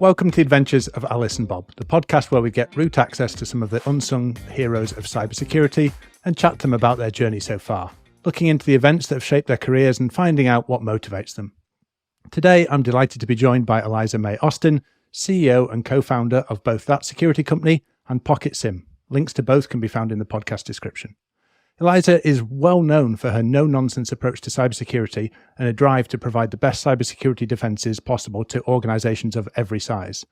Welcome to the Adventures of Alice and Bob, the podcast where we get root access to some of the unsung heroes of cybersecurity and chat to them about their journey so far, looking into the events that have shaped their careers and finding out what motivates them. Today, I'm delighted to be joined by Eliza-May Austin, CEO and co-founder of both That Security Company and Pocket SIEM. Links to both can be found in the podcast description. Eliza is well known for her no-nonsense approach to cybersecurity and a drive to provide the best cybersecurity defences possible to organisations of every size.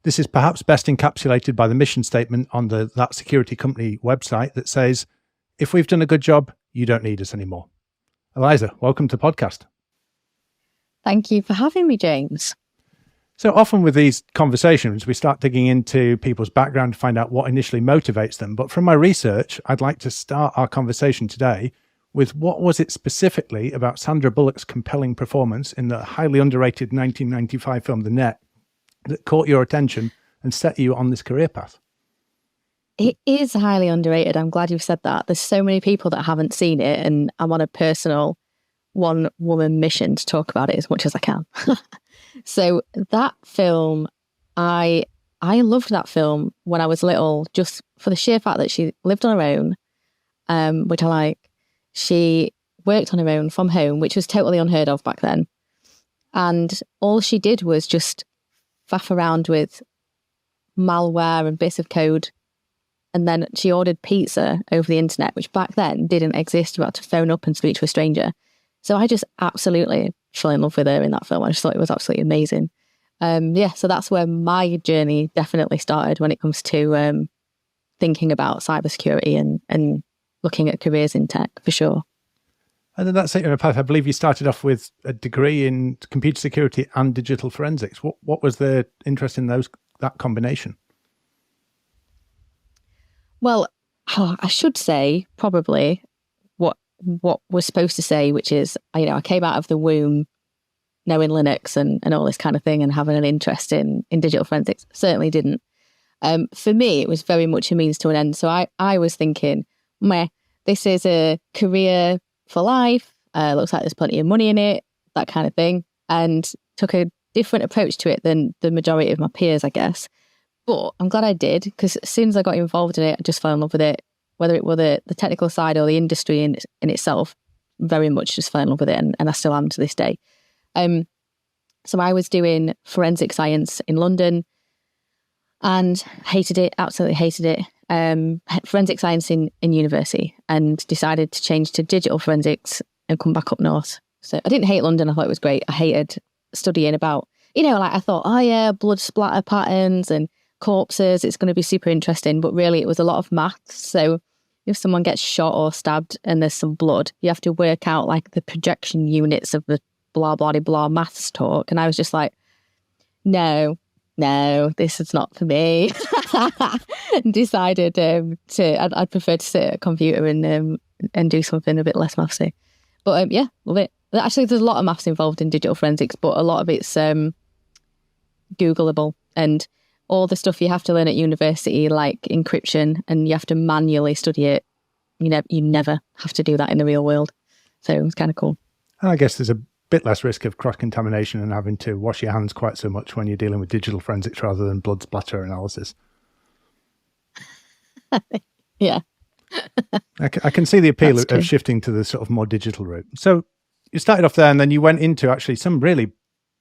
This is perhaps best encapsulated by the mission statement on the That Security Company website that says, "If we've done a good job, you don't need us anymore." Eliza, welcome to the podcast. Thank you for having me, James. So often with these conversations, we start digging into people's background to find out what initially motivates them. But from my research, I'd like to start our conversation today with what was it specifically about Sandra Bullock's compelling performance in the highly underrated 1995 film The Net that caught your attention and set you on this career path? It is highly underrated. I'm glad you've said that. There's so many people that haven't seen it, and I'm on a personal one-woman mission to talk about it as much as I can. So that film, I loved that film when I was little, just for the sheer fact that she lived on her own, which I like. She worked on her own from home, which was totally unheard of back then. And all she did was just faff around with malware and bits of code. And then she ordered pizza over the internet, which back then didn't exist. You had to phone up and speak to a stranger. So I just absolutely fell in love with her in that film. I just thought it was absolutely amazing. So that's where my journey definitely started when it comes to thinking about cybersecurity and looking at careers in tech, for sure. And then that's it in a path. I believe you started off with a degree in computer security and digital forensics. What was the interest in that combination? Well, I should say probably what we're supposed to say, which is, I came out of the womb knowing Linux and all this kind of thing and having an interest in digital forensics. Certainly didn't. For me, it was very much a means to an end. So I was thinking, this is a career for life. Looks like there's plenty of money in it, that kind of thing. And took a different approach to it than the majority of my peers, I guess. But I'm glad I did, because as soon as I got involved in it, I just fell in love with it. Whether it were the technical side or the industry in itself, very much just fell in love with it, and I still am to this day. So I was doing forensic science in London and hated it, absolutely hated it. Forensic science in university, and decided to change to digital forensics and come back up north. So I didn't hate London, I thought it was great. I hated studying about, I thought, oh yeah, blood splatter patterns and corpses, it's going to be super interesting, but really it was a lot of maths. So if someone gets shot or stabbed and there's some blood, you have to work out like the projection units of the blah blah blah maths talk, and I was just like, no, this is not for me. And decided I'd prefer to sit at a computer and do something a bit less mathsy. But love it. Actually, there's a lot of maths involved in digital forensics, but a lot of it's Googleable, and all the stuff you have to learn at university, like encryption, and you have to manually study it. You never have to do that in the real world. So it's kind of cool. And I guess there's a bit less risk of cross-contamination and having to wash your hands quite so much when you're dealing with digital forensics rather than blood splatter analysis. Yeah. I can see the appeal of shifting to the sort of more digital route. So you started off there, and then you went into actually some really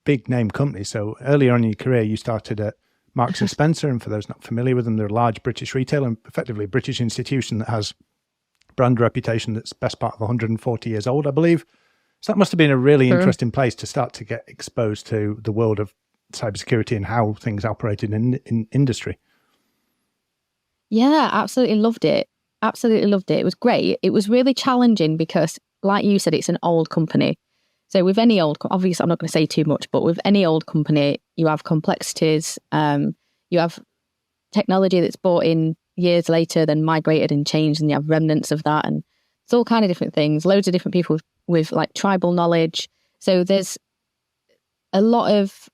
big name companies. So earlier on in your career, you started at Marks and Spencer, and for those not familiar with them, they're a large British retailer and effectively a British institution that has brand reputation that's best part of 140 years old, I believe. So that must have been a really interesting place to start to get exposed to the world of cybersecurity and how things operated in industry. Yeah, absolutely loved it. Absolutely loved it. It was great. It was really challenging because, like you said, it's an old company. So with any obviously I'm not going to say too much, but with any old company, you have complexities, you have technology that's brought in years later, then migrated and changed, and you have remnants of that. And it's all kind of different things, loads of different people with like tribal knowledge. So there's a lot of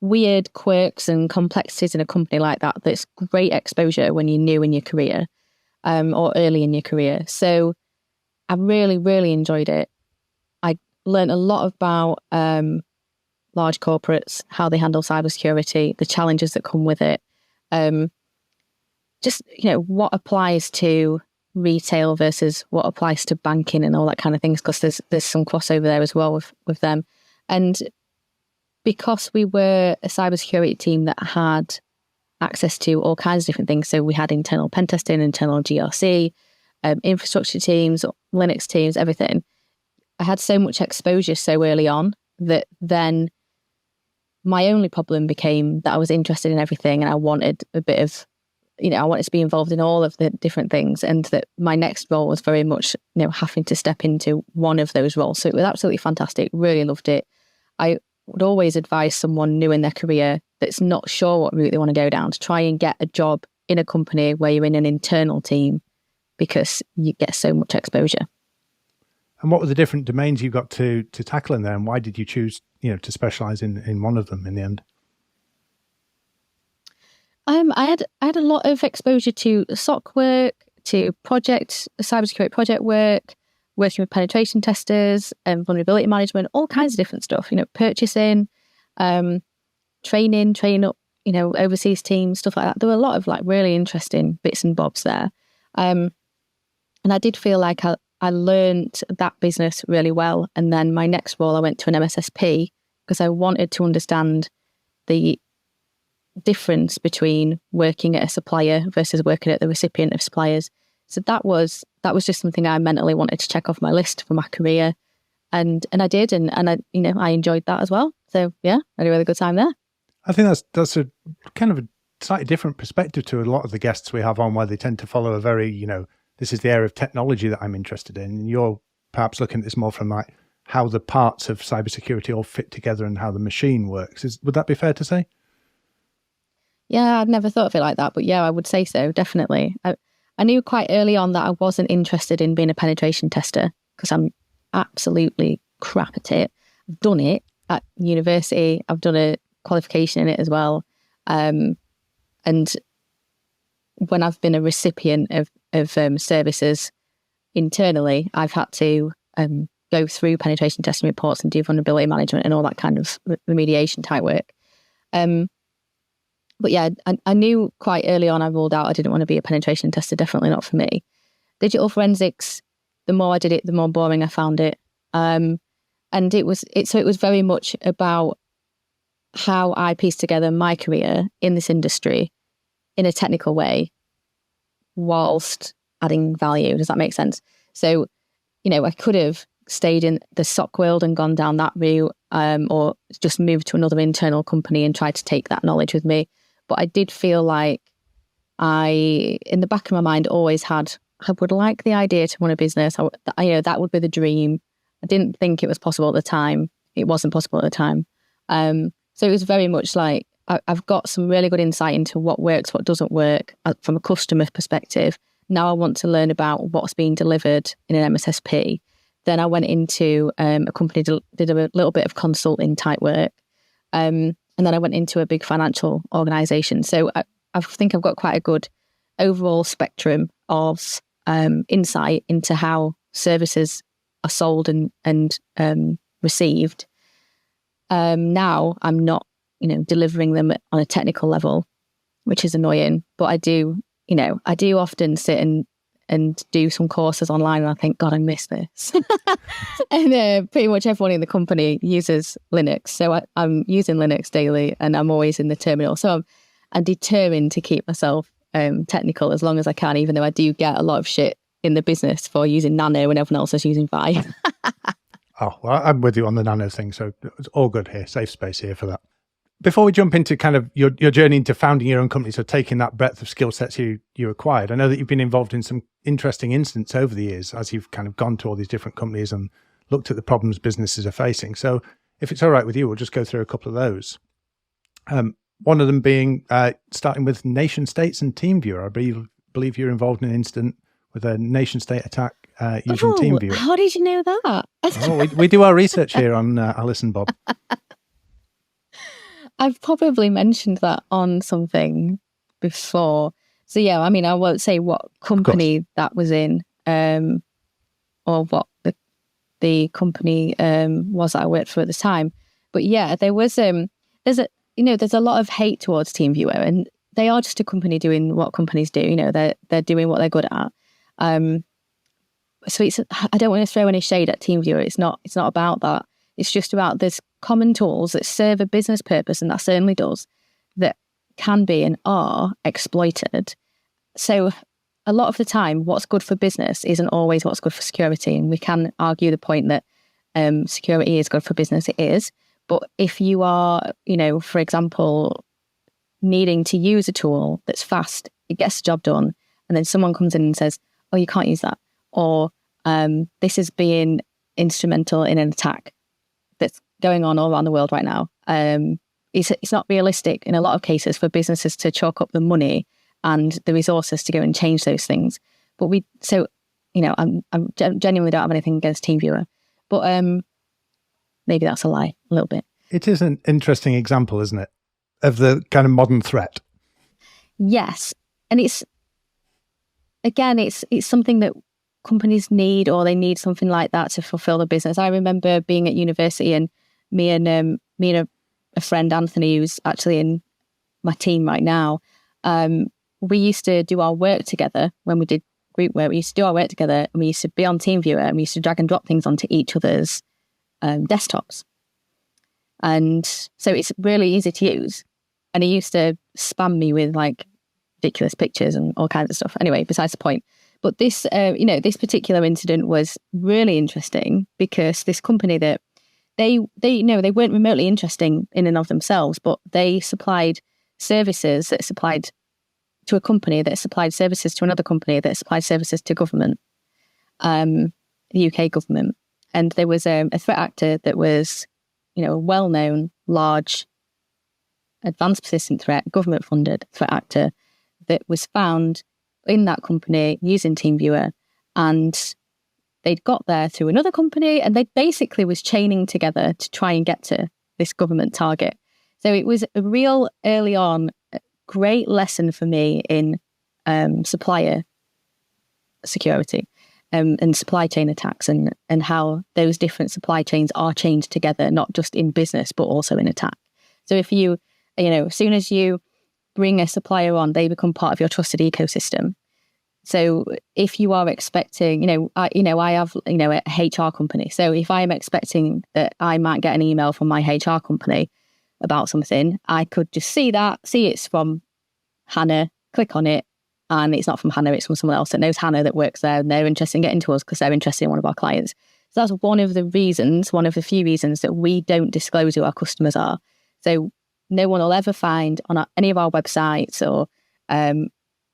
weird quirks and complexities in a company like that. That's great exposure when you're new in your career or early in your career. So I really, really enjoyed it. I learned a lot about large corporates, how they handle cybersecurity, the challenges that come with it. Just, what applies to retail versus what applies to banking and all that kind of things, because there's some crossover there as well with them. And because we were a cybersecurity team that had access to all kinds of different things, so we had internal pen testing, internal GRC, infrastructure teams, Linux teams, everything. I had so much exposure so early on that then my only problem became that I was interested in everything and I wanted a bit of, I wanted to be involved in all of the different things, and that my next role was very much, having to step into one of those roles. So it was absolutely fantastic. Really loved it. I would always advise someone new in their career that's not sure what route they want to go down to try and get a job in a company where you're in an internal team, because you get so much exposure. And what were the different domains you got to tackle in there, and why did you choose, to specialize in one of them in the end? I had a lot of exposure to SOC work, to cybersecurity project work, working with penetration testers and vulnerability management, all kinds of different stuff, purchasing, training up, overseas teams, stuff like that. There were a lot of really really bits and bobs there. And I did feel like I learned that business really well. And then my next role, I went to an MSSP because I wanted to understand the difference between working at a supplier versus working at the recipient of suppliers. So that was just something I mentally wanted to check off my list for my career, and I did, and I I enjoyed that as well. So yeah, I had a really good time there. I think that's a kind of a slightly different perspective to a lot of the guests we have on, where they tend to follow a very this is the area of technology that I'm interested in. And you're perhaps looking at this more from how the parts of cybersecurity all fit together and how the machine works. Would that be fair to say? Yeah, I'd never thought of it like that, but yeah, I would say so, definitely. I knew quite early on that I wasn't interested in being a penetration tester because I'm absolutely crap at it. I've done it at university. I've done a qualification in it as well. And when I've been a recipient of services internally, I've had to go through penetration testing reports and do vulnerability management and all that kind of remediation type work. But yeah, I knew quite early on, I ruled out I didn't want to be a penetration tester, definitely not for me. Digital forensics, the more I did it, the more boring I found it. And it was very much about how I pieced together my career in this industry in a technical way whilst adding value. Does that make sense? So, I could have stayed in the SOC world and gone down that route, or just moved to another internal company and tried to take that knowledge with me. But I did feel like in the back of my mind, always had, I would like the idea to run a business. That would be the dream. I didn't think it was possible at the time. It wasn't possible at the time. So it was very much like, I've got some really good insight into what works, what doesn't work from a customer perspective. Now I want to learn about what's being delivered in an MSSP. Then I went into a company, did a little bit of consulting type work. And then I went into a big financial organisation. So I think I've got quite a good overall spectrum of insight into how services are sold and received. Now I'm not, delivering them on a technical level, which is annoying. But I do often sit and do some courses online, and I think, God, I miss this. And pretty much everyone in the company uses Linux. So I'm using Linux daily, and I'm always in the terminal. So I'm determined to keep myself technical as long as I can, even though I do get a lot of shit in the business for using Nano when everyone else is using Vi. Oh, well, I'm with you on the Nano thing. So it's all good here. Safe space here for that. Before we jump into kind of your journey into founding your own company, so taking that breadth of skill sets you acquired, I know that you've been involved in some interesting incidents over the years as you've kind of gone to all these different companies and looked at the problems businesses are facing. So if it's all right with you, we'll just go through a couple of those. One of them being starting with nation states and TeamViewer. I believe you're involved in an incident with a nation state attack using TeamViewer. How did you know that? We do our research here on Alice and Bob. I've probably mentioned that on something before. So yeah, I mean, I won't say what company that was in, or what the company was that I worked for at the time. But yeah, there's a lot of hate towards TeamViewer, and they are just a company doing what companies do. They're doing what they're good at. So I don't want to throw any shade at TeamViewer. It's not about that. It's just about there's common tools that serve a business purpose, and that certainly does, that can be and are exploited. So a lot of the time, what's good for business isn't always what's good for security. And we can argue the point that security is good for business. It is. But if you are, for example, needing to use a tool that's fast, it gets the job done, and then someone comes in and says, oh, you can't use that. Or this is being instrumental in an attack that's going on all around the world right now. It's not realistic in a lot of cases for businesses to chalk up the money and the resources to go and change those things. But I genuinely don't have anything against TeamViewer, but maybe that's a lie a little bit. It is an interesting example, isn't it, of the kind of modern threat? Yes, and it's something that companies need, or they need something like that to fulfill the business. I remember being at university, and me and a friend, Anthony, who's actually in my team right now, we used to do our work together when we did group work. We used to do our work together, and we used to be on TeamViewer, and we used to drag and drop things onto each other's desktops. And so it's really easy to use. And he used to spam me with like ridiculous pictures and all kinds of stuff. Anyway, besides the point. But this, this particular incident was really interesting because this company that they weren't remotely interesting in and of themselves, but they supplied services that supplied to a company that supplied services to another company that supplied services to government, the UK government. And there was a threat actor that was, a well-known, large, advanced persistent threat, government-funded threat actor that was found in that company using TeamViewer, and they'd got there through another company, and they basically was chaining together to try and get to this government target. So it was a real early on great lesson for me in supplier security and supply chain attacks, and how those different supply chains are chained together, not just in business, but also in attack. So if you, as soon as you bring a supplier on, they become part of your trusted ecosystem. So if you are expecting, I have, a HR company. So if I'm expecting that I might get an email from my HR company about something, I could just see it's from Hannah, click on it, and it's not from Hannah, it's from someone else that knows Hannah that works there, and they're interested in getting to us because they're interested in one of our clients. So that's one of the few reasons that we don't disclose who our customers are. So no one will ever find on any of our websites or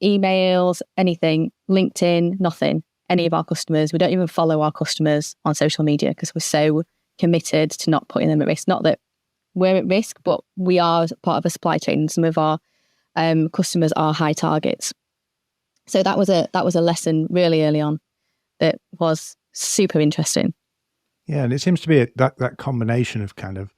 emails, anything, LinkedIn, nothing, any of our customers. We don't even follow our customers on social media because we're so committed to not putting them at risk. Not that we're at risk, but we are part of a supply chain. Some of our customers are high targets. So that was a lesson really early on that was super interesting. Yeah, and it seems to be that combination of kind of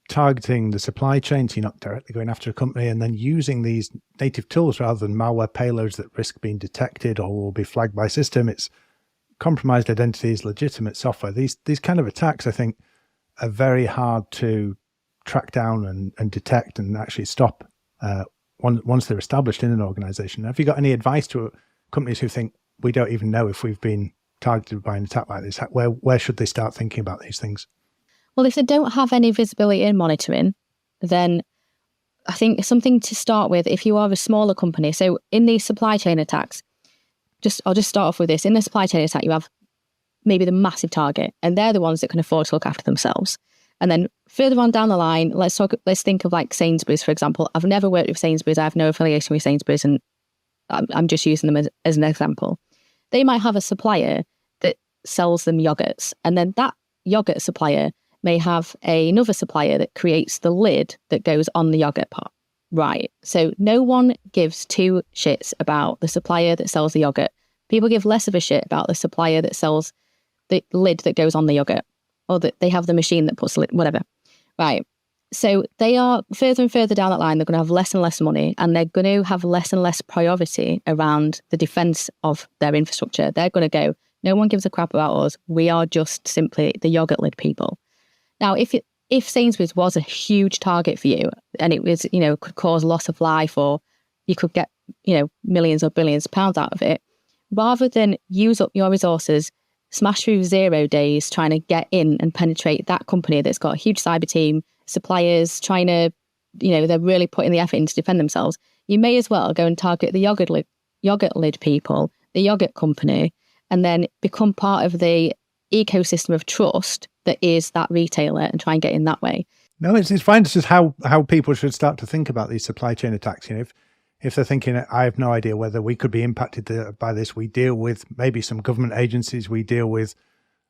targeting the supply chain, so you're not directly going after a company, and then using these native tools rather than malware payloads that risk being detected or will be flagged by system. It's compromised identities, legitimate software. These kind of attacks, I think, are very hard to track down and detect and actually stop once they're established in an organization. Have you got any advice to companies who think we don't even know if we've been targeted by an attack like this? Where should they start thinking about these things? Well, if they don't have any visibility and monitoring, then I think something to start with, if you are a smaller company, so in these supply chain attacks, I'll just start off with this. In the supply chain attack, you have maybe the massive target, and they're the ones that can afford to look after themselves. And then further on down the line, let's think of like Sainsbury's, for example. I've never worked with Sainsbury's. I have no affiliation with Sainsbury's, and I'm just using them as an example. They might have a supplier that sells them yogurts, and then that yogurt supplier may have another supplier that creates the lid that goes on the yogurt pot. Right. So no one gives two shits about the supplier that sells the yogurt. People give less of a shit about the supplier that sells the lid that goes on the yogurt, or that they have the machine that puts the lid, whatever. Right. So they are further and further down that line, they're going to have less and less money, and they're going to have less and less priority around the defense of their infrastructure. They're going to go, no one gives a crap about us. We are just simply the yogurt lid people. Now, if if Sainsbury's was a huge target for you and it was, could cause loss of life, or you could get, millions or billions of pounds out of it, rather than use up your resources, smash through 0 days trying to get in and penetrate that company that's got a huge cyber team, suppliers trying to, they're really putting the effort in to defend themselves, you may as well go and target the yogurt lid people, the yogurt company, and then become part of the ecosystem of trust that is that retailer and try and get in that way. No, it's fine. It's just how people should start to think about these supply chain attacks. If they're thinking, I have no idea whether we could be impacted by this. We deal with maybe some government agencies. We deal with,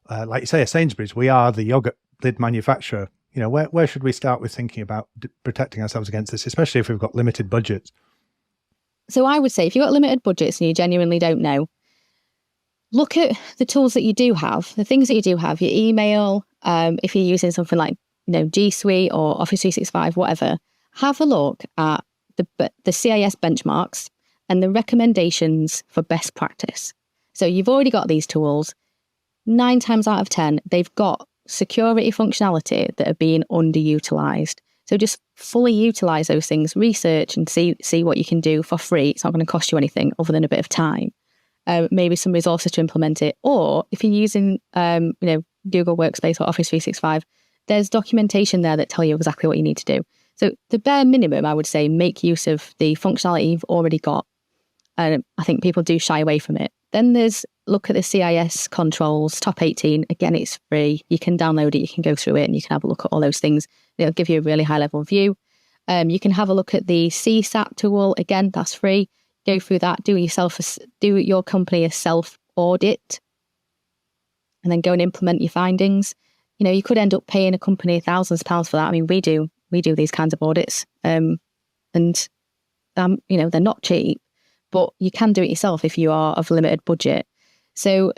like you say, a Sainsbury's. We are the yogurt lid manufacturer. Where should we start with thinking about protecting ourselves against this, especially if we've got limited budgets? So I would say if you've got limited budgets and you genuinely don't know, look at the tools that you do have, the things that you do have, your email, if you're using something like, G Suite or Office 365, whatever, have a look at the CIS benchmarks and the recommendations for best practice. So you've already got these tools. 9 times out of 10, they've got security functionality that are being underutilized. So just fully utilize those things, research and see what you can do for free. It's not going to cost you anything other than a bit of time. Maybe some resources to implement it. Or if you're using, Google Workspace or Office 365, there's documentation there that tell you exactly what you need to do. So the bare minimum, I would say, make use of the functionality you've already got. And I think people do shy away from it. Then there's look at the CIS controls, top 18. Again, it's free. You can download it, you can go through it, and you can have a look at all those things. It'll give you a really high level view. You can have a look at the CSAT tool. Again, that's free. Go through that, do your company a self audit, and then go and implement your findings. You could end up paying a company thousands of pounds for that. I mean, we do these kinds of audits, and they're not cheap, but you can do it yourself if you are of limited budget. So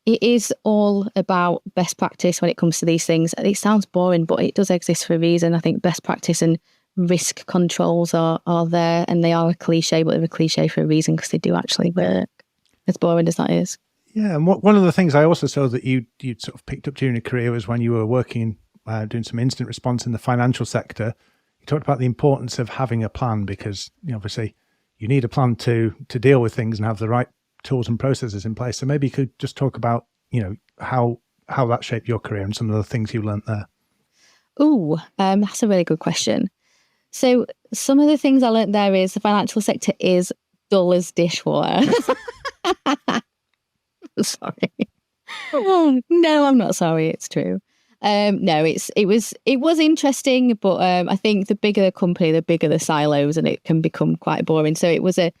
it is all about best practice when it comes to these things. It sounds boring, but it does exist for a reason. I think best practice and risk controls are there, and they are a cliche, but they're a cliche for a reason because they do actually work, as boring as that is. Yeah, and one of the things I also saw that you sort of picked up during your career was when you were working, doing some incident response in the financial sector. You talked about the importance of having a plan because obviously you need a plan to deal with things and have the right tools and processes in place. So maybe you could just talk about how that shaped your career and some of the things you learned there. That's a really good question. So some of the things I learned there is the financial sector is dull as dishwater. Sorry. No, I'm not sorry. It's true. No, it was interesting, but I think the bigger the company, the bigger the silos, and it can become quite boring. So it was a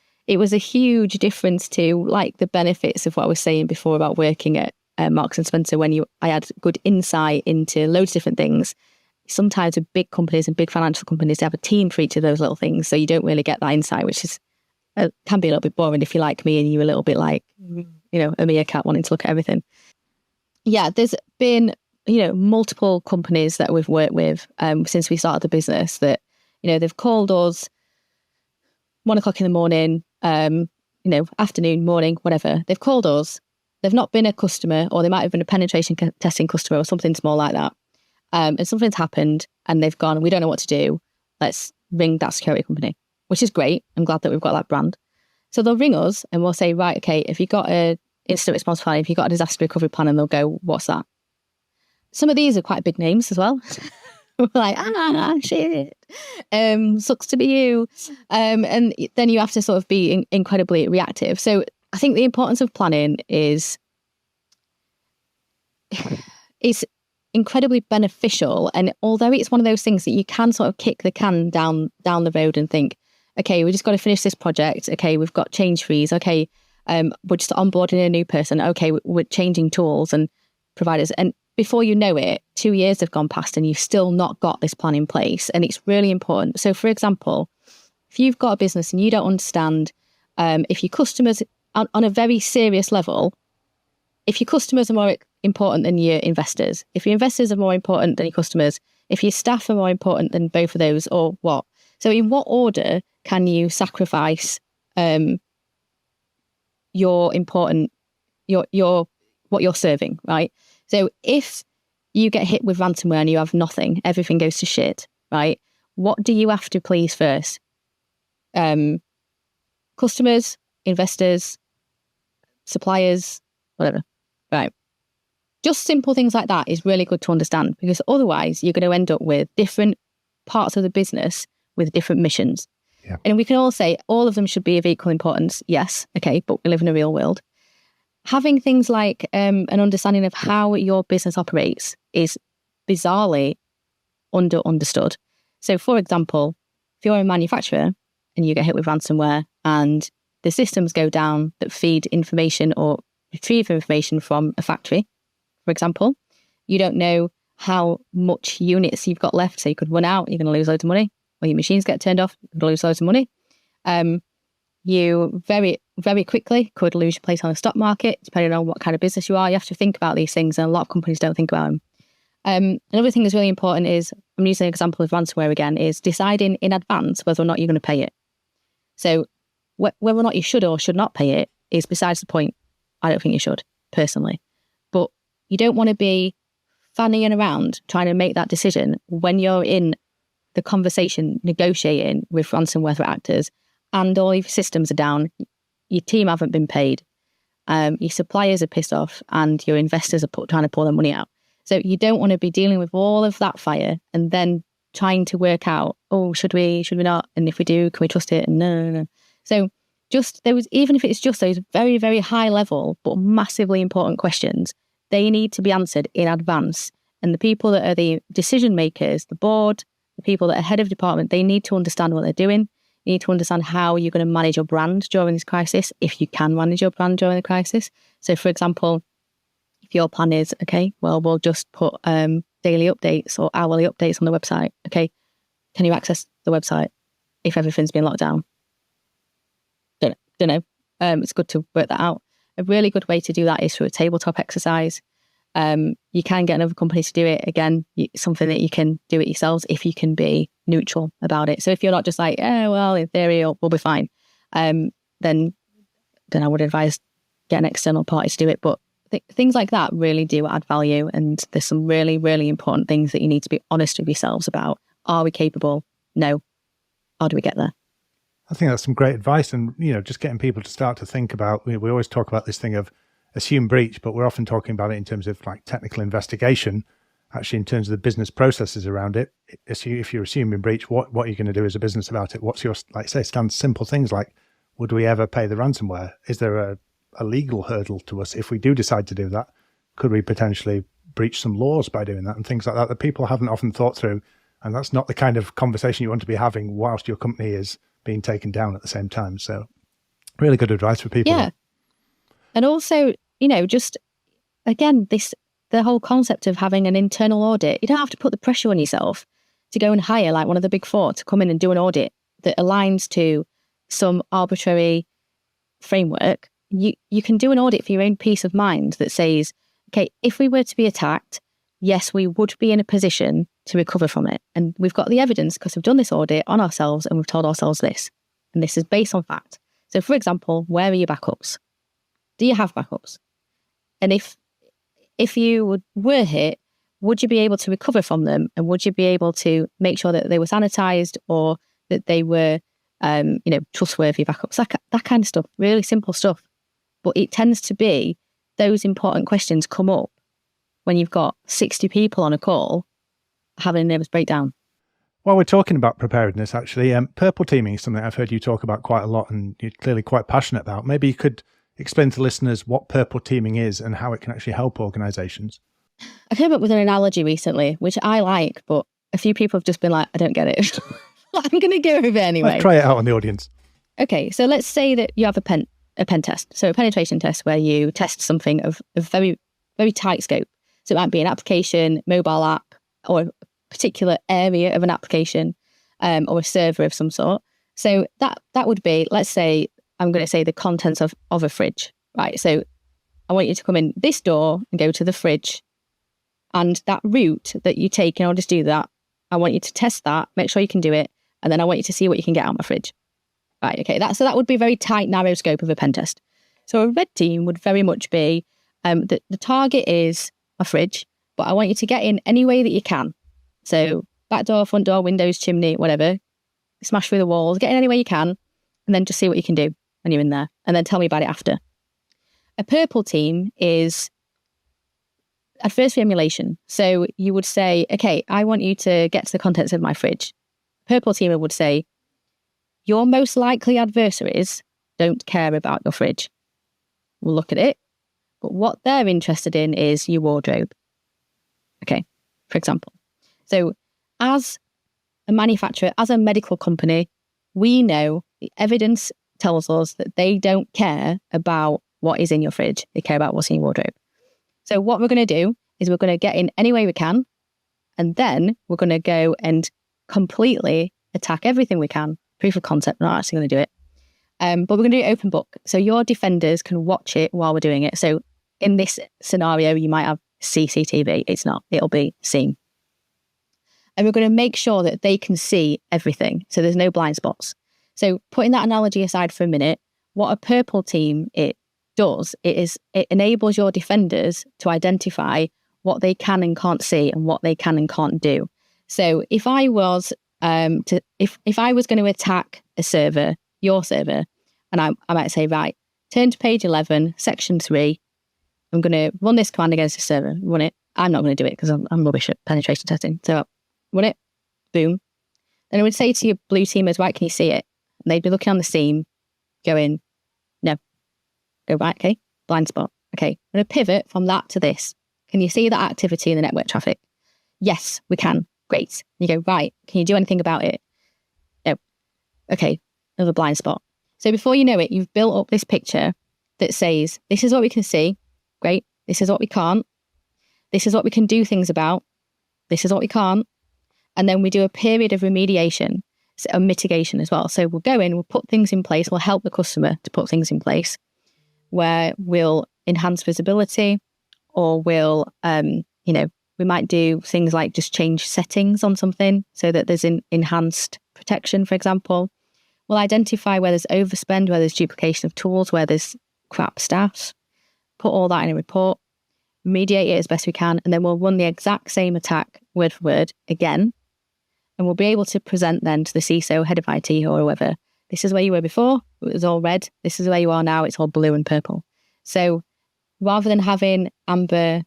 huge difference to like the benefits of what I was saying before about working at Marks and Spencer when I had good insight into loads of different things. Sometimes with big companies and big financial companies, they have a team for each of those little things, so you don't really get that insight, which is can be a little bit boring if you're like me and you're a little bit like a meerkat wanting to look at everything. Yeah, there's been multiple companies that we've worked with since we started the business that they've called us 1 o'clock in the morning, afternoon, morning, whatever. They've called us. They've not been a customer, or they might have been a penetration testing customer or something small like that. And something's happened and they've gone, we don't know what to do. Let's ring that security company, which is great. I'm glad that we've got that brand. So they'll ring us and we'll say, right, okay, if you've got an incident response plan, if you've got a disaster recovery plan, and they'll go, what's that? Some of these are quite big names as well. We're like, shit. Sucks to be you. And then you have to sort of be incredibly reactive. So I think the importance of planning is incredibly beneficial. And although it's one of those things that you can sort of kick the can down the road and think, okay, we just got to finish this project. Okay, we've got change fees. Okay, we're just onboarding a new person. Okay, we're changing tools and providers. And before you know it, 2 years have gone past and you've still not got this plan in place. And it's really important. So for example, if you've got a business and you don't understand if your customers, on a very serious level, if your customers are more important than your investors, if your investors are more important than your customers, if your staff are more important than both of those, or what? So in what order can you sacrifice your what you're serving, right? So if you get hit with ransomware and you have nothing, everything goes to shit, right? What do you have to please first? Customers, investors, suppliers, whatever, right? Just simple things like that is really good to understand, because otherwise you're going to end up with different parts of the business with different missions. Yeah. And we can all say all of them should be of equal importance. Yes, okay, but we live in a real world. Having things like an understanding of how your business operates is bizarrely understood. So, for example, if you're a manufacturer and you get hit with ransomware and the systems go down that feed information or retrieve information from a factory, for example, you don't know how much units you've got left. So you could run out, you're going to lose loads of money, or your machines get turned off, you're going to lose loads of money. You very, very quickly could lose your place on the stock market, depending on what kind of business you are. You have to think about these things, and a lot of companies don't think about them. Another thing that's really important is, I'm using an example of ransomware again, is deciding in advance whether or not you're going to pay it. So whether or not you should or should not pay it is besides the point. I don't think you should, personally. But you don't want to be fanning around trying to make that decision when you're in the conversation negotiating with ransomware threat actors and all your systems are down, your team haven't been paid, your suppliers are pissed off, and your investors are trying to pull their money out. So you don't want to be dealing with all of that fire and then trying to work out, oh, should we not? And if we do, can we trust it? And no. So just even if it's just those very, very high level but massively important questions, they need to be answered in advance. And the people that are the decision makers, the board, the people that are head of department, they need to understand what they're doing. You need to understand how you're going to manage your brand during this crisis, if you can manage your brand during the crisis. So, for example, if your plan is, okay, well, we'll just put daily updates or hourly updates on the website. Okay, can you access the website if everything's been locked down? Don't know. It's good to work that out. A really good way to do that is through a tabletop exercise. You can get another company to do it. Again, something that you can do it yourselves if you can be neutral about it. So if you're not just like, well, in theory, we'll be fine, then I would advise get an external party to do it. But things like that really do add value. And there's some really, really important things that you need to be honest with yourselves about. Are we capable? No. How do we get there? I think that's some great advice. And, just getting people to start to think about, we always talk about this thing of assume breach, but we're often talking about it in terms of like technical investigation. Actually, in terms of the business processes around it, if you're assuming breach, what are you going to do as a business about it? What's your, simple things like, would we ever pay the ransomware? Is there a legal hurdle to us if we do decide to do that? Could we potentially breach some laws by doing that, and things like that people haven't often thought through? And that's not the kind of conversation you want to be having whilst your company is being taken down at the same time. So really good advice for people. Yeah. And also, just again, the whole concept of having an internal audit, you don't have to put the pressure on yourself to go and hire like one of the big four to come in and do an audit that aligns to some arbitrary framework. You can do an audit for your own peace of mind that says, okay, if we were to be attacked, yes, we would be in a position to recover from it. And we've got the evidence because we've done this audit on ourselves and we've told ourselves this. And this is based on fact. So, for example, where are your backups? Do you have backups? And if you were hit, would you be able to recover from them? And would you be able to make sure that they were sanitized or that they were, trustworthy backups? That kind of stuff, really simple stuff. But it tends to be those important questions come up when you've got 60 people on a call having a nervous breakdown. While we're talking about preparedness, actually, purple teaming is something I've heard you talk about quite a lot and you're clearly quite passionate about. Maybe you could explain to listeners what purple teaming is and how it can actually help organizations. I came up with an analogy recently, which I like, but a few people have just been like, I don't get it. I'm going to go with it anyway. Let's try it out on the audience. Okay, so let's say that you have a pen test. So a penetration test where you test something of a very, very tight scope. So it might be an application, mobile app, or a particular area of an application, or a server of some sort. So that would be, let's say, I'm going to say the contents of a fridge, right? So I want you to come in this door and go to the fridge. And that route that you take in order to do that, I want you to test that, make sure you can do it. And then I want you to see what you can get out of my fridge. Right, okay. So that would be a very tight, narrow scope of a pen test. So a red team would very much be, the target is a fridge but I want you to get in any way that you can. So back door, front door, windows, chimney, whatever. Smash through the walls, get in any way you can, and then just see what you can do when you're in there. And then tell me about it after. A purple team is adversary emulation. So you would say, okay, I want you to get to the contents of my fridge. Purple teamer would say, your most likely adversaries don't care about your fridge. We'll look at it, but what they're interested in is your wardrobe. Okay, for example. So as a manufacturer, as a medical company, we know the evidence tells us that they don't care about what is in your fridge. They care about what's in your wardrobe. So what we're going to do is we're going to get in any way we can, and then we're going to go and completely attack everything we can. Proof of concept, we're not actually going to do it. But we're going to do it open book. So your defenders can watch it while we're doing it. So in this scenario, you might have CCTV. It's not. It'll be SIEM. And we're going to make sure that they can see everything. So there's no blind spots. So putting that analogy aside for a minute, what a purple team it does, it enables your defenders to identify what they can and can't see and what they can and can't do. So if I was if I was going to attack a server, your server, and I might say, right, turn to page 11, section 3. I'm going to run this command against the server. Run it. I'm not going to do it because I'm rubbish at penetration testing. So run it. Boom. Then I would say to your blue teamers, right, can you see it? And they'd be looking on the SIEM, going, no. Go, right, okay, blind spot. Okay, I'm going to pivot from that to this. Can you see that activity in the network traffic? Yes, we can. Great. You go, right, can you do anything about it? No. Okay, another blind spot. So before you know it, you've built up this picture that says, this is what we can see. Great. This is what we can't. This is what we can do things about. This is what we can't. And then we do a period of remediation, a mitigation as well. So we'll go in, we'll put things in place, we'll help the customer to put things in place where we'll enhance visibility, or we'll, we might do things like just change settings on something so that there's an enhanced protection, for example. We'll identify where there's overspend, where there's duplication of tools, where there's crap staffs, put all that in a report, mediate it as best we can, and then we'll run the exact same attack word for word again. And we'll be able to present then to the CISO, head of IT, or whoever, this is where you were before, it was all red. This is where you are now, it's all blue and purple. So rather than having amber,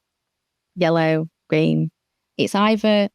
yellow, green, it's either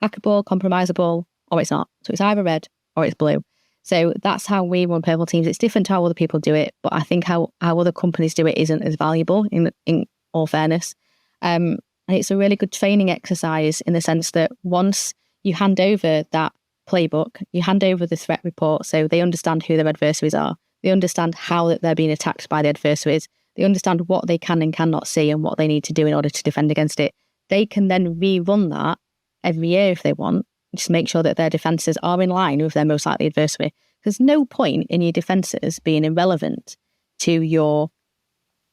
hackable, compromisable, or it's not. So it's either red or it's blue. So that's how we run purple teams. It's different to how other people do it, but I think how other companies do it isn't as valuable in all fairness. And it's a really good training exercise in the sense that once you hand over that playbook, you hand over the threat report so they understand who their adversaries are. They understand how that they're being attacked by the adversaries. They understand what they can and cannot see and what they need to do in order to defend against it. They can then rerun that every year if they want, just make sure that their defences are in line with their most likely adversary. There's no point in your defences being irrelevant to your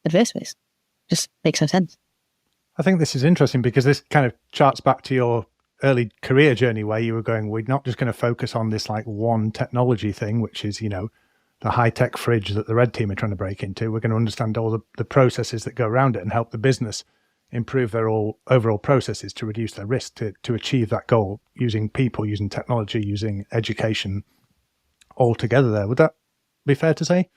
adversaries. Just makes no sense. I think this is interesting because this kind of charts back to your early career journey where you were going, we're not just going to focus on this like one technology thing, which is, the high-tech fridge that the red team are trying to break into. We're going to understand all the processes that go around it and help the business improve their overall processes to reduce their risk to achieve that goal using people, using technology, using education all together there. Would that be fair to say?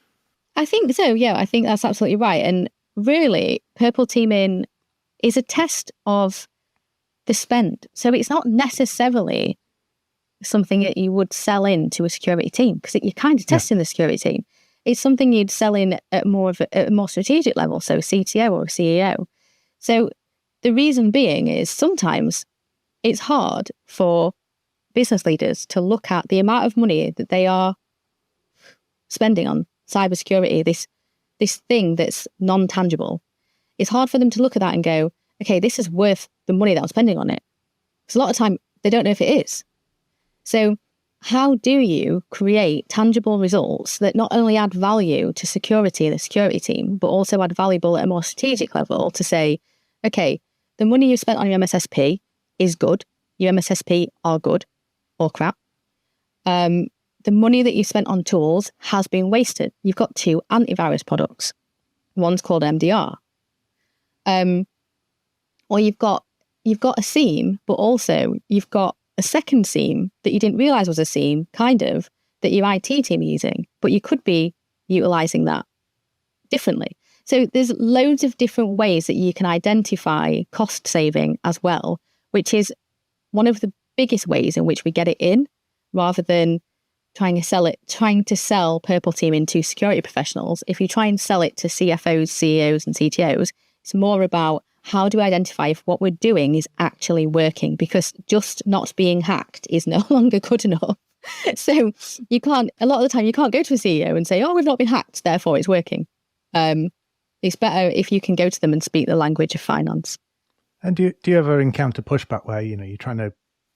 I think so, yeah. I think that's absolutely right. And really, purple teaming is a test of the spend. So it's not necessarily something that you would sell in to a security team because you're kind of testing the security team. It's something you'd sell in at a more strategic level, so a CTO or a CEO. So the reason being is sometimes it's hard for business leaders to look at the amount of money that they are spending on cybersecurity, this thing that's non-tangible. It's hard for them to look at that and go, okay, this is worth the money that I'm spending on it. Because a lot of time they don't know if it is. So how do you create tangible results that not only add value to security and the security team, but also add valuable at a more strategic level to say, okay, the money you spent on your MSSP is good. Your MSSP are good or crap. The money that you spent on tools has been wasted. You've got 2 antivirus products. One's called MDR. Or or you've got a SIEM, but also you've got a second SIEM that you didn't realize was a SIEM, kind of, that your IT team are using, but you could be utilizing that differently. So there's loads of different ways that you can identify cost saving as well, which is one of the biggest ways in which we get it in, rather than trying to sell Purple Teaming to security professionals. If you try and sell it to CFOs, CEOs and CTOs, it's more about how do we identify if what we're doing is actually working, because just not being hacked is no longer good enough. So a lot of the time you can't go to a CEO and say, oh, we've not been hacked, therefore it's working. It's better if you can go to them and speak the language of finance. And do you ever encounter pushback where, you're trying to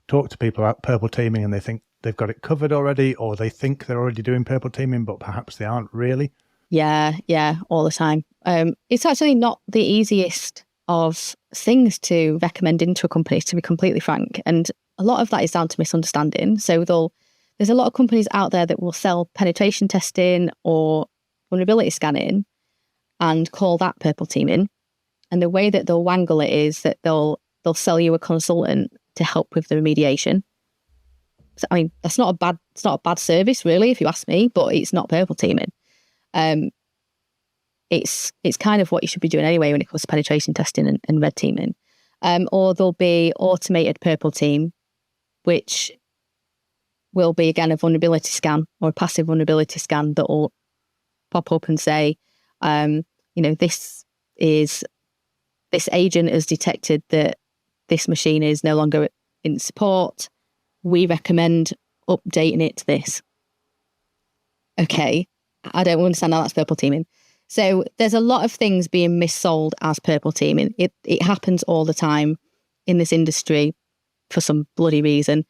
talk to people about Purple Teaming and they think they've got it covered already, or they think they're already doing Purple Teaming, but perhaps they aren't really? Yeah, all the time. It's actually not the easiest of things to recommend into a company, to be completely frank. And a lot of that is down to misunderstanding. So there's a lot of companies out there that will sell penetration testing or vulnerability scanning and call that Purple Teaming. And the way that they'll wangle it is that they'll sell you a consultant to help with the remediation. So, I mean, it's not a bad service, really, if you ask me, but it's not Purple Teaming. It's kind of what you should be doing anyway when it comes to penetration testing and red teaming. Or there'll be automated Purple Team, which will be, again, a vulnerability scan or a passive vulnerability scan that will pop up and say, this agent has detected that this machine is no longer in support. We recommend updating it to this. Okay, I don't understand how that's Purple Teaming. So there's a lot of things being missold as Purple Teaming. It happens all the time in this industry for some bloody reason.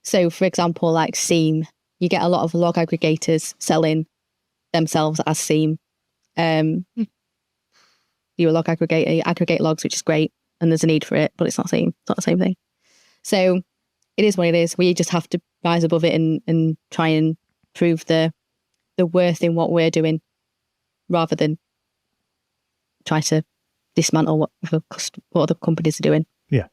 So, for example, like SIEM, you get a lot of log aggregators selling themselves as SIEM. You're a log aggregator, you aggregate logs, which is great, and there's a need for it, but it's not SIEM. It's not the same thing. So it is what it is. We just have to rise above it and try and prove the worth in what we're doing, rather than try to dismantle what other companies are doing. Yeah.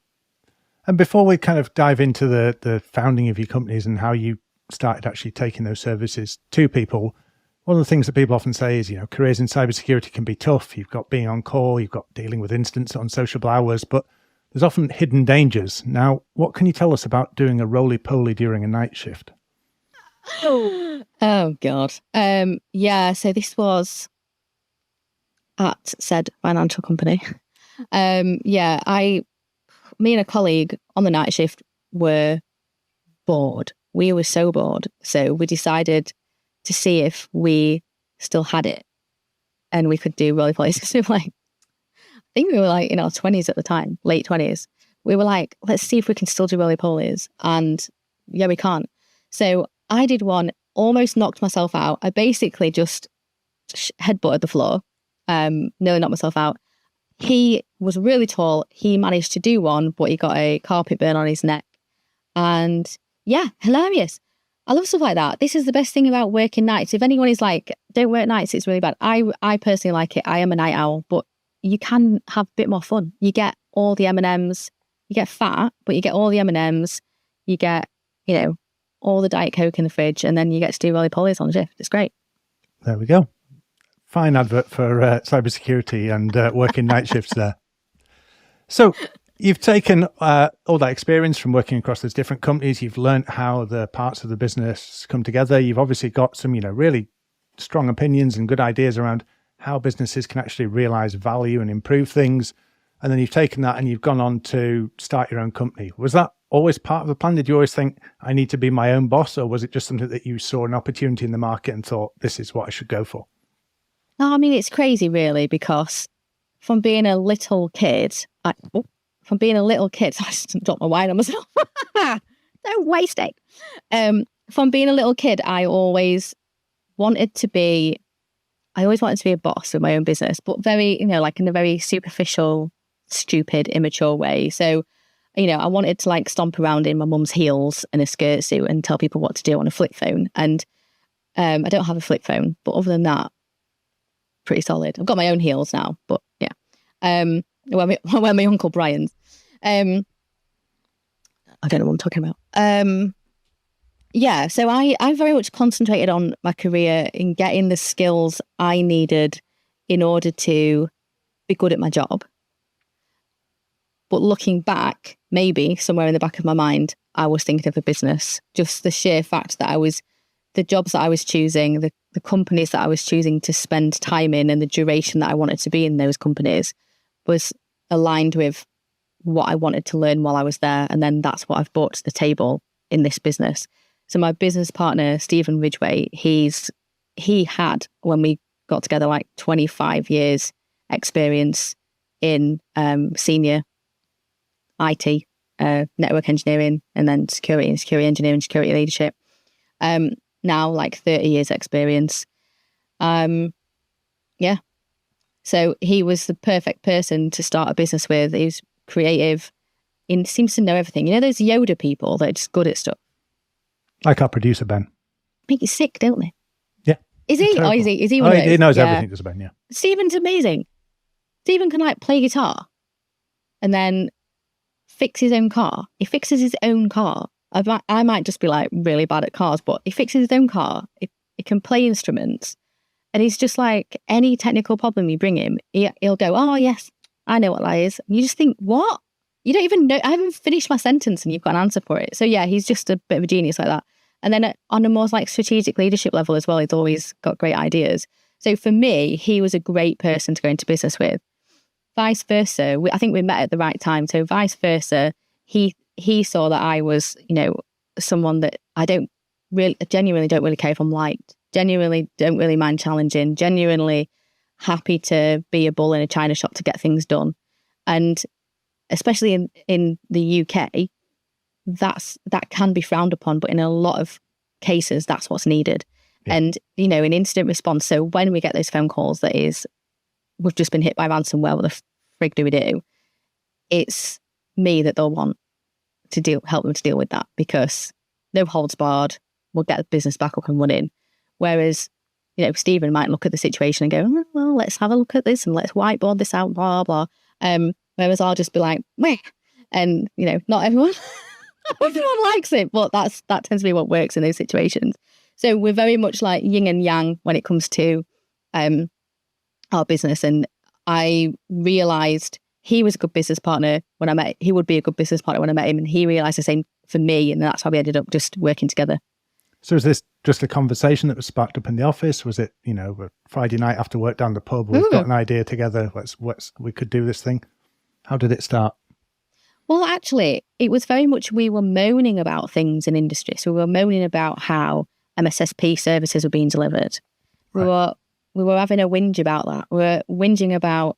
And before we kind of dive into the founding of your companies and how you started actually taking those services to people, one of the things that people often say is, careers in cybersecurity can be tough. You've got being on call, you've got dealing with incidents on sociable hours, but there's often hidden dangers. Now, what can you tell us about doing a roly-poly during a night shift? Oh, God. So this was at said financial company. Me and a colleague on the night shift were bored. We were so bored. So we decided to see if we still had it and we could do Roly-Polies. So I think we were like in our 20s at the time, late 20s. We were like, let's see if we can still do Roly-Polies. And yeah, we can't. So I did one, almost knocked myself out. I basically just headbutted the floor, nearly knocked myself out. He was really tall. He managed to do one, but he got a carpet burn on his neck. And yeah, hilarious. I love stuff like that. This is the best thing about working nights. If anyone is like, don't work nights, it's really bad. I personally like it. I am a night owl, but you can have a bit more fun. You get all the M&Ms. You get fat, but you get all the M&Ms. You get, all the Diet Coke in the fridge, and then you get to do Roly-Polies on shift. It's great. There we go. Fine advert for cybersecurity and working night shifts there. So you've taken all that experience from working across those different companies. You've learned how the parts of the business come together. You've obviously got some, really strong opinions and good ideas around how businesses can actually realize value and improve things. And then you've taken that and you've gone on to start your own company. Was that always part of the plan? Did you always think, I need to be my own boss? Or was it just something that you saw an opportunity in the market and thought, this is what I should go for? No, I mean, it's crazy, really, because from being a little kid, I just dropped my wine on myself. Don't waste it. From being a little kid, I always wanted to be a boss of my own business, but very, like in a very superficial, stupid, immature way. So, I wanted to like stomp around in my mum's heels and a skirt suit and tell people what to do on a flip phone. And I don't have a flip phone, but other than that, pretty solid. I've got my own heels now, but yeah. I wear my Uncle Brian's. I don't know what I'm talking about. Yeah, so I very much concentrated on my career in getting the skills I needed in order to be good at my job. But looking back, maybe somewhere in the back of my mind, I was thinking of a business. Just the sheer fact that the jobs that I was choosing, the companies that I was choosing to spend time in, and the duration that I wanted to be in those companies was aligned with what I wanted to learn while I was there. And then that's what I've brought to the table in this business. So my business partner, Stephen Ridgway, he had, when we got together, like 25 years experience in senior IT, network engineering, and then security and security engineering, security leadership. Now like 30 years experience. Yeah. So he was the perfect person to start a business with. He was creative. He seems to know everything. You know those Yoda people that are just good at stuff? Like our producer, Ben. Make you sick, don't they? Yeah. Is he? Terrible. Or is he one of those? He knows everything, does Ben, yeah. Stephen's amazing. Stephen can like play guitar and then fix his own car. He fixes his own car. I might just be like really bad at cars, but he fixes his own car. He can play instruments. And he's just like, any technical problem you bring him, he'll go, oh yes, I know what that is. And you just think, what? You don't even know. I haven't finished my sentence and you've got an answer for it. So yeah, he's just a bit of a genius like that. And then on a more like strategic leadership level as well, he's always got great ideas. So for me, he was a great person to go into business with. Vice versa, I think we met at the right time. So vice versa, he saw that I was, someone that genuinely don't really care if I'm liked, genuinely don't really mind challenging, genuinely happy to be a bull in a china shop to get things done. And especially in the UK, that can be frowned upon, but in a lot of cases, that's what's needed. Yeah. And, in instant response. So when we get those phone calls that is, we've just been hit by ransomware, what the frig do we do? It's me that they'll want to help them to deal with that, because no holds barred, we'll get the business back up and running. Whereas, Stephen might look at the situation and go, oh, well, let's have a look at this and let's whiteboard this out, blah, blah. Whereas I'll just be like, meh. And, not everyone likes it, but that tends to be what works in those situations. So we're very much like yin and yang when it comes to our business. And I realised he was a good business partner when I met. He would be a good business partner when I met him, and he realised the same for me, and that's how we ended up just working together. So is this just a conversation that was sparked up in the office? Was it, a Friday night after work down the pub? We've got an idea together. We could do this thing. How did it start? Well, actually, it was very much we were moaning about things in industry. So we were moaning about how MSSP services were being delivered. Right. We were having a whinge about that. We were whinging about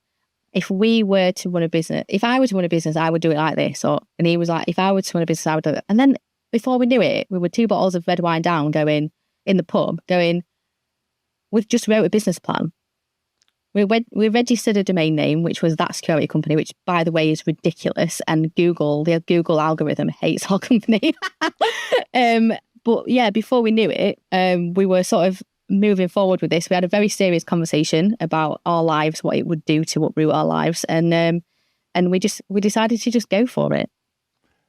if we were to run a business, if I were to run a business, I would do it like this. And he was like, if I were to run a business, I would do it. And then before we knew it, we were 2 bottles of red wine down going in the pub, we've just wrote a business plan. We registered a domain name, which was That Security Company, which, by the way, is ridiculous. And the Google algorithm hates our company. But yeah, before we knew it, we were sort of moving forward with this. We had a very serious conversation about our lives, what it would do to uproot our lives. And we decided to just go for it.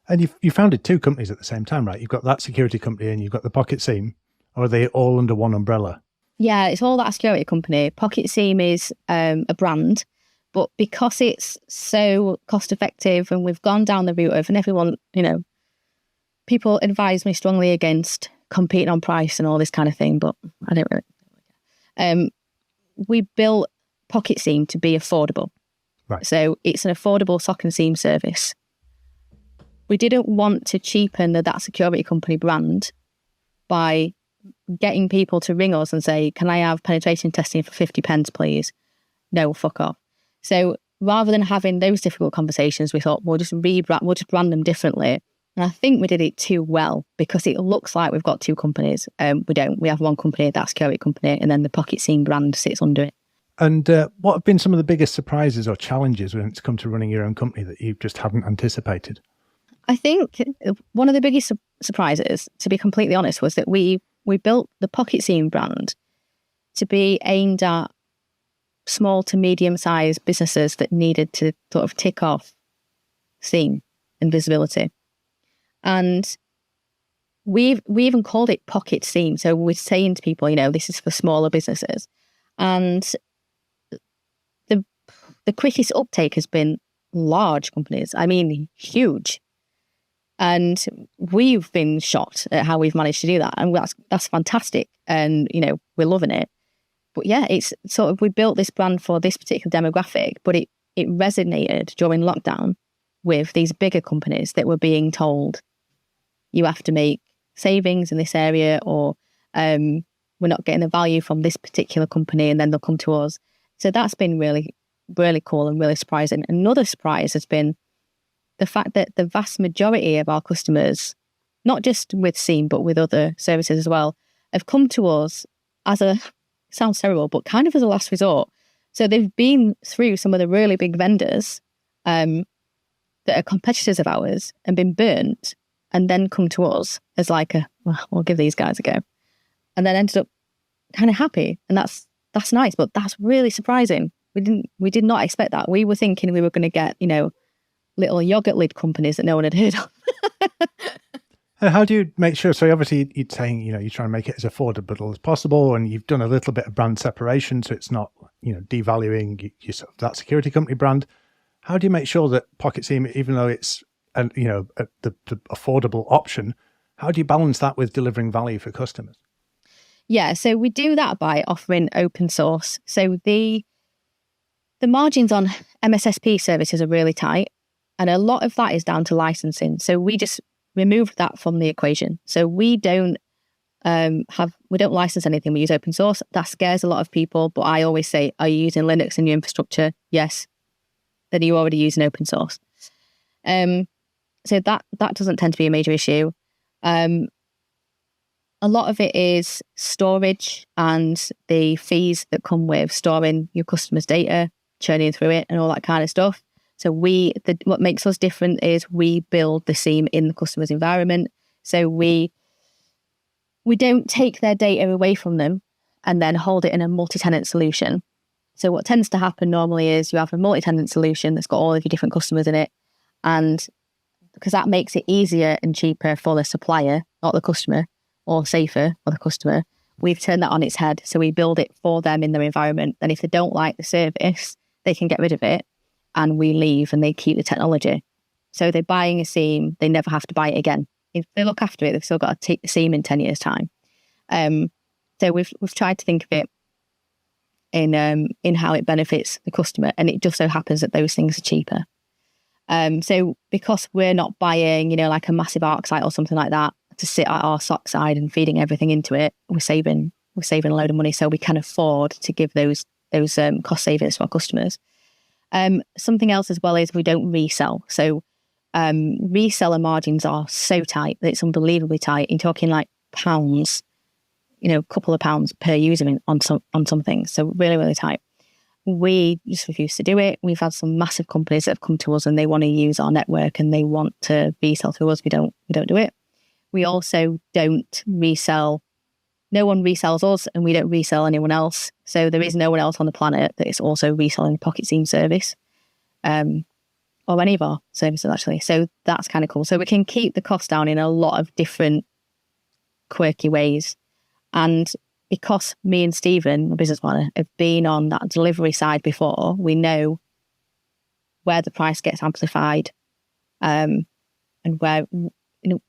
And you founded 2 companies at the same time, right? You've got That Security Company and you've got the Pocket SIEM, or are they all under one umbrella? Yeah, it's all That Security Company. Pocket SIEM is a brand, but because it's so cost effective and we've gone down the route of, and everyone, people advise me strongly against competing on price and all this kind of thing, but I don't really. We built Pocket SIEM to be affordable. Right. So it's an affordable SOC and SIEM service. We didn't want to cheapen the That Security Company brand by getting people to ring us and say, can I have penetration testing for 50 pence, please? No, fuck off. So rather than having those difficult conversations, we thought we'll just brand them differently. And I think we did it too well, because it looks like we've got 2 companies. We don't. We have one company, That Security Company, and then the Pocket SIEM brand sits under it. And what have been some of the biggest surprises or challenges when it's come to running your own company that you just haven't anticipated? I think one of the biggest surprises, to be completely honest, was that we built the Pocket SIEM brand to be aimed at small to medium-sized businesses that needed to sort of tick off SIEM and visibility. And we even called it pocket SIEM. So we're saying to people, this is for smaller businesses. And the quickest uptake has been large companies. I mean, huge. And we've been shocked at how we've managed to do that. And that's fantastic. And, we're loving it. But yeah, it's sort of, we built this brand for this particular demographic, but it resonated during lockdown with these bigger companies that were being told, you have to make savings in this area, or we're not getting the value from this particular company, and then they'll come to us. So that's been really, really cool and really surprising. Another surprise has been the fact that the vast majority of our customers, not just with SIEM, but with other services as well, have come to us as sounds terrible, but kind of as a last resort. So they've been through some of the really big vendors that are competitors of ours and been burnt, and then come to us as like we'll give these guys a go. And then ended up kind of happy. And that's nice, but that's really surprising. We did not expect that. We were thinking we were going to get, little yogurt lid companies that no one had heard of. And how do you make sure? So obviously you're saying, you're trying to make it as affordable as possible, and you've done a little bit of brand separation, so it's not, devaluing your sort of that security company brand. How do you make sure that Pocket SIEM, even though it's, the affordable option, how do you balance that with delivering value for customers? Yeah, so we do that by offering open source. So the margins on MSSP services are really tight, and a lot of that is down to licensing. So we just removed that from the equation. So we don't license anything. We use open source. That scares a lot of people, but I always say, are you using Linux in your infrastructure? Yes. Then you already using open source. So that doesn't tend to be a major issue. A lot of it is storage and the fees that come with storing your customers' data, churning through it, and all that kind of stuff. So what makes us different is we build the SIEM in the customer's environment. So we don't take their data away from them and then hold it in a multi-tenant solution. So what tends to happen normally is you have a multi-tenant solution that's got all of your different customers in it. And because that makes it easier and cheaper for the supplier, not the customer, or safer for the customer, we've turned that on its head. So we build it for them in their environment. And if they don't like the service, they can get rid of it, and we leave and they keep the technology. So they're buying a SIEM, they never have to buy it again. If they look after it, they've still got to take the SIEM in 10 years' time. So we've tried to think of it in how it benefits the customer, and it just so happens that those things are cheaper. So because we're not buying, like a massive ArcSight or something like that to sit at our SOC side and feeding everything into it, we're saving a load of money, so we can afford to give those cost savings to our customers. Something else as well is we don't resell. So reseller margins are so tight that it's unbelievably tight. You're talking like pounds, a couple of pounds per user on some things. So really, really tight. We just refuse to do it. We've had some massive companies that have come to us and they want to use our network and they want to resell through us. We don't do it. We also don't resell. No one resells us and we don't resell anyone else. So there is no one else on the planet that is also reselling the Pocket SIEM service, or any of our services actually. So that's kind of cool. So we can keep the cost down in a lot of different quirky ways. And because me and Stephen, my business partner, have been on that delivery side before, we know where the price gets amplified, and where,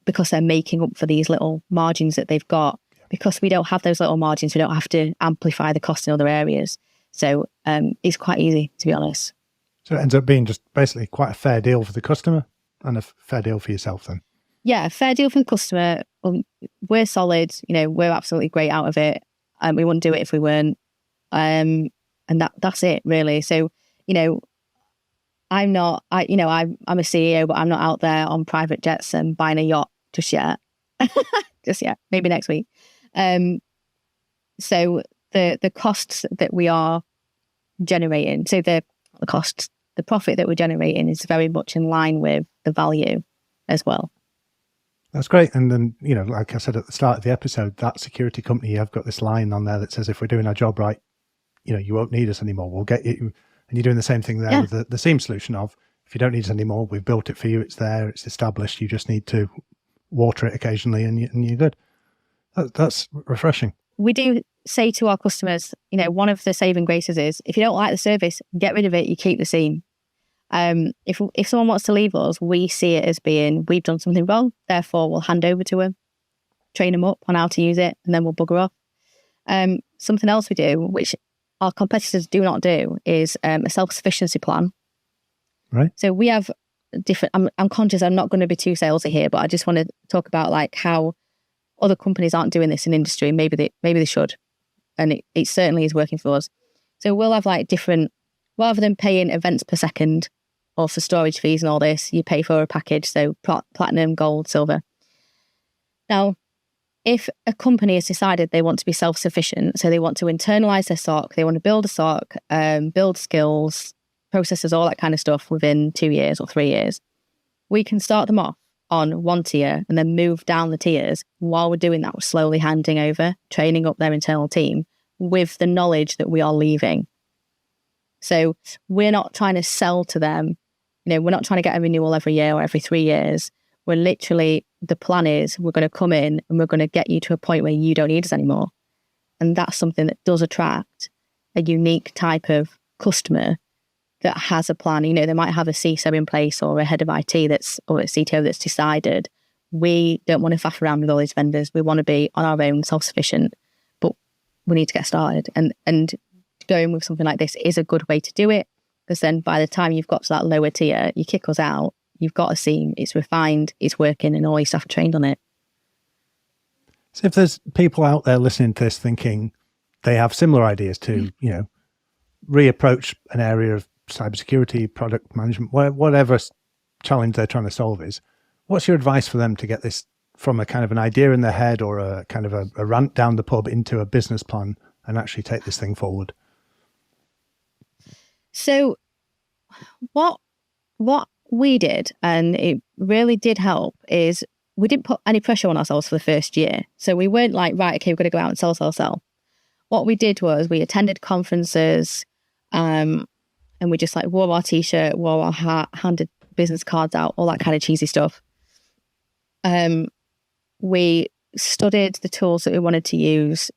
because they're making up for these little margins that they've got. Because we don't have those little margins, we don't have to amplify the cost in other areas. So it's quite easy, to be honest. So it ends up being just basically quite a fair deal for the customer and a fair deal for yourself then. Yeah, fair deal for the customer. We're solid, we're absolutely great out of it. We wouldn't do it if we weren't. And that's it really. So, I'm a CEO, but I'm not out there on private jets and buying a yacht just yet. Maybe next week. So the costs that we are generating, so the profit that we're generating is very much in line with the value as well. That's great. And then, like I said at the start of the episode, that security company, I've got this line on there that says, if we're doing our job right, you won't need us anymore. We'll get you. And you're doing the same thing there with the SIEM solution of, if you don't need it anymore, we've built it for you. It's there. It's established. You just need to water it occasionally, and you're good. That's refreshing. We do say to our customers, one of the saving graces is if you don't like the service, get rid of it. You keep the SIEM. If someone wants to leave us, we see it as being we've done something wrong. Therefore, we'll hand over to them, train them up on how to use it, and then we'll bugger off. Something else we do, which our competitors do not do, is a self-sufficiency plan. Right. So we have different. I'm conscious I'm not going to be too salesy here, but I just want to talk about like how other companies aren't doing this in industry. Maybe they should, and it certainly is working for us. So we'll have like different, rather than paying events per second or for storage fees and all this, you pay for a package. So platinum, gold, silver. Now, if a company has decided they want to be self-sufficient, so they want to internalize their SOC, they want to build a SOC, build skills, processes, all that kind of stuff within 2 years or 3 years, we can start them off on one tier and then move down the tiers. While we're doing that, we're slowly handing over, training up their internal team with the knowledge that we are leaving. So we're not trying to sell to them. We're not trying to get a renewal every year or every 3 years. We're literally, the plan is we're going to come in and we're going to get you to a point where you don't need us anymore. And that's something that does attract a unique type of customer that has a plan. They might have a CISO in place or a head of IT or a CTO that's decided we don't want to faff around with all these vendors. We want to be on our own, self-sufficient, but we need to get started. And going with something like this is a good way to do it, because then by the time you've got to that lower tier, you kick us out, you've got a SIEM, it's refined, it's working, and all your staff are trained on it. So if there's people out there listening to this thinking they have similar ideas to, reapproach an area of cybersecurity, product management, whatever challenge they're trying to solve is, what's your advice for them to get this from a kind of an idea in their head or a kind of a rant down the pub into a business plan and actually take this thing forward? So what we did, and it really did help, is we didn't put any pressure on ourselves for the first year. So we weren't like, right, okay, we're going to go out and sell. What we did was we attended conferences, and we just like wore our t-shirt, wore our hat, handed business cards out, all that kind of cheesy stuff. We studied the tools that we wanted to use.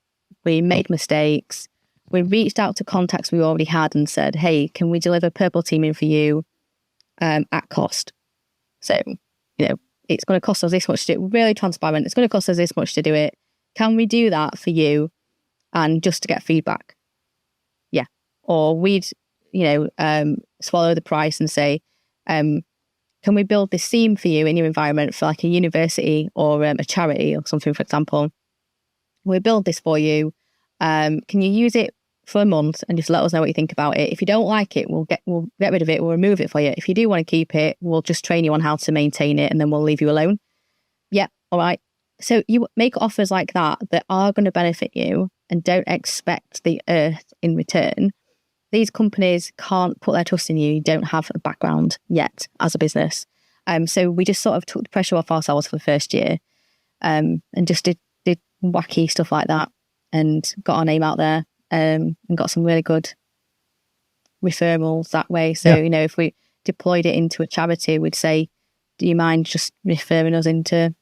We made mistakes. We reached out to contacts we already had and said, hey, can we deliver purple teaming for you at cost? So, it's going to cost us this much to do it. Really transparent. It's going to cost us this much to do it. Can we do that for you? And just to get feedback? Yeah. Or we'd, swallow the price and say, can we build this SIEM for you in your environment for like a university or a charity or something, for example? We'll build this for you. Can you use it for a month and just let us know what you think about it? If you don't like it, we'll get rid of it. We'll remove it for you. If you do want to keep it, we'll just train you on how to maintain it and then we'll leave you alone. Yeah. All right. So you make offers like that are going to benefit you and don't expect the earth in return. These companies can't put their trust in you. You don't have a background yet as a business. So we just sort of took the pressure off ourselves for the first year, and just did wacky stuff like that and got our name out there, and got some really good referrals that way. So, if we deployed it into a charity, we'd say, do you mind just referring us into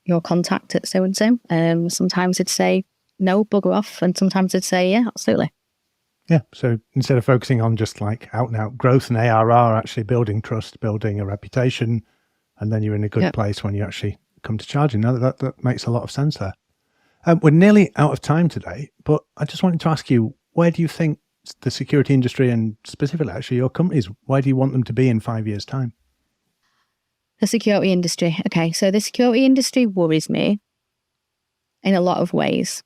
your contact at so-and-so? Sometimes they'd say, no, bugger off. And sometimes they'd say, yeah, absolutely. Yeah. So instead of focusing on just like out and out growth and ARR, actually building trust, building a reputation, and then you're in a good place when you actually come to charging. Now that makes a lot of sense there. We're nearly out of time today, but I just wanted to ask you, where do you think the security industry and specifically actually your companies, where do you want them to be in 5 years' time? The security industry. Okay. So the security industry worries me in a lot of ways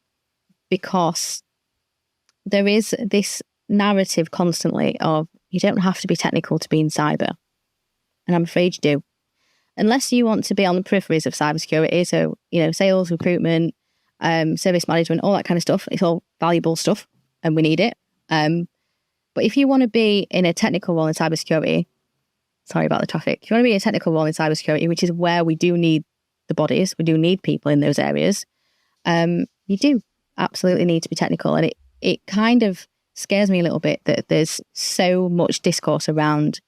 because there is this narrative constantly of you don't have to be technical to be in cyber. And I'm afraid you do. Unless you want to be on the peripheries of cybersecurity, so, sales, recruitment, service management, all that kind of stuff, it's all valuable stuff and we need it. But if you want to be in a technical role in cybersecurity, sorry about the traffic, if you want to be in a technical role in cybersecurity, which is where we do need the bodies, we do need people in those areas, you do absolutely need to be technical. And it kind of scares me a little bit that there's so much discourse around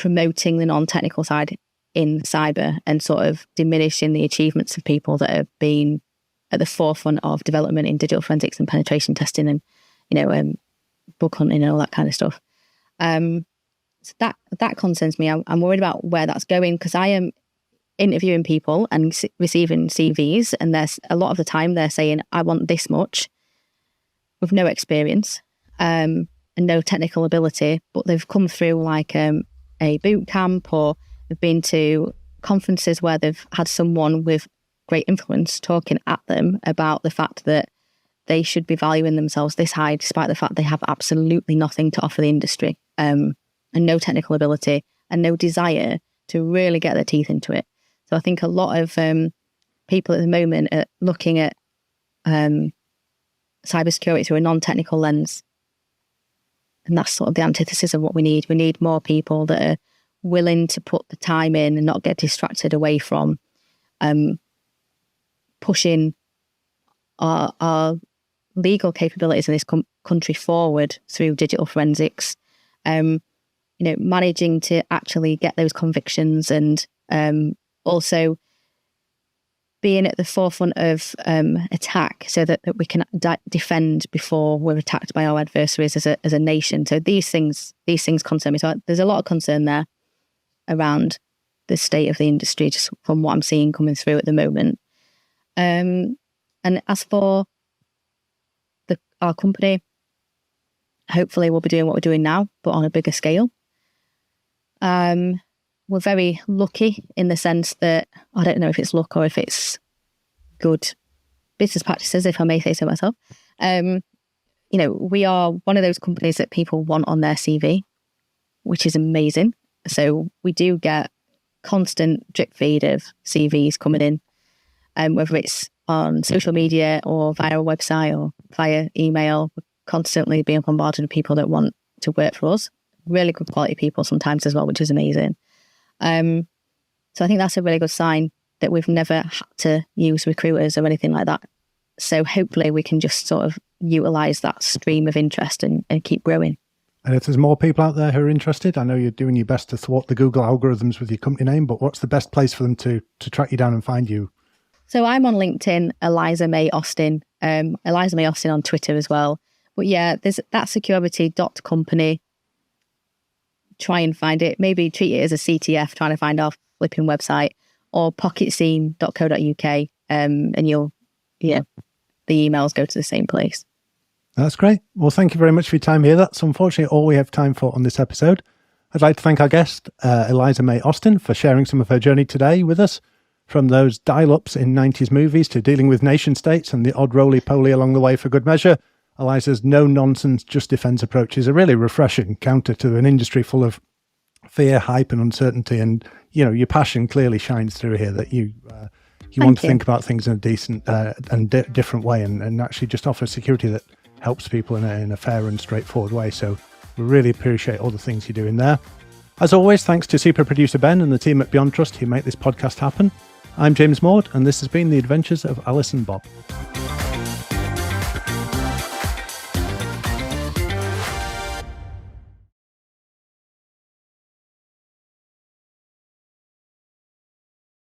promoting the non-technical side in cyber and sort of diminishing the achievements of people that have been at the forefront of development in digital forensics and penetration testing and, bug hunting and all that kind of stuff. So that concerns me. I'm worried about where that's going, because I am interviewing people and receiving CVs, and there's a lot of the time they're saying, I want this much, with no experience and no technical ability, but they've come through like a boot camp, or they've been to conferences where they've had someone with great influence talking at them about the fact that they should be valuing themselves this high, despite the fact they have absolutely nothing to offer the industry, and no technical ability and no desire to really get their teeth into it. So I think a lot of people at the moment are looking at cybersecurity through a non-technical lens. And that's sort of the antithesis of what we need. We need more people that are willing to put the time in and not get distracted away from pushing our legal capabilities in this country forward through digital forensics. Managing to actually get those convictions, and also being at the forefront of attack, so that we can defend before we're attacked by our adversaries as a nation. So these things concern me. So there's a lot of concern there around the state of the industry, just from what I'm seeing coming through at the moment. And as for our company, hopefully we'll be doing what we're doing now, but on a bigger scale. We're very lucky in the sense that, I don't know if it's luck or if it's good business practices, if I may say so myself. We are one of those companies that people want on their CV, which is amazing. So we do get constant drip feed of CVs coming in, whether it's on social media or via our website or via email. We're constantly being bombarded with people that want to work for us. Really good quality people sometimes as well, which is amazing. So I think that's a really good sign that we've never had to use recruiters or anything like that. So hopefully we can just sort of utilise that stream of interest and keep growing. And if there's more people out there who are interested, I know you're doing your best to thwart the Google algorithms with your company name, but what's the best place for them to track you down and find you? So I'm on LinkedIn, Eliza-May Austin, Eliza-May Austin on Twitter as well. But yeah, there's that security.company. Try and find it. Maybe treat it as a CTF, trying to find our flipping website, or pocketseam.co.uk, and the emails go to the same place. That's great. Well, thank you very much for your time here. That's unfortunately all we have time for on this episode. I'd like to thank our guest, Eliza-May Austin, for sharing some of her journey today with us. From those dial-ups in 90s movies to dealing with nation states and the odd roly-poly along the way for good measure, Eliza's no-nonsense, just defense approach is a really refreshing counter to an industry full of fear, hype and uncertainty. And, your passion clearly shines through here, that you want to think about things in a decent and different way, and actually just offer security that helps people in a fair and straightforward way. So we really appreciate all the things you're doing there. As always, thanks to super producer Ben and the team at Beyond Trust who make this podcast happen. I'm James Maud, and this has been The Adventures of Alice and Bob.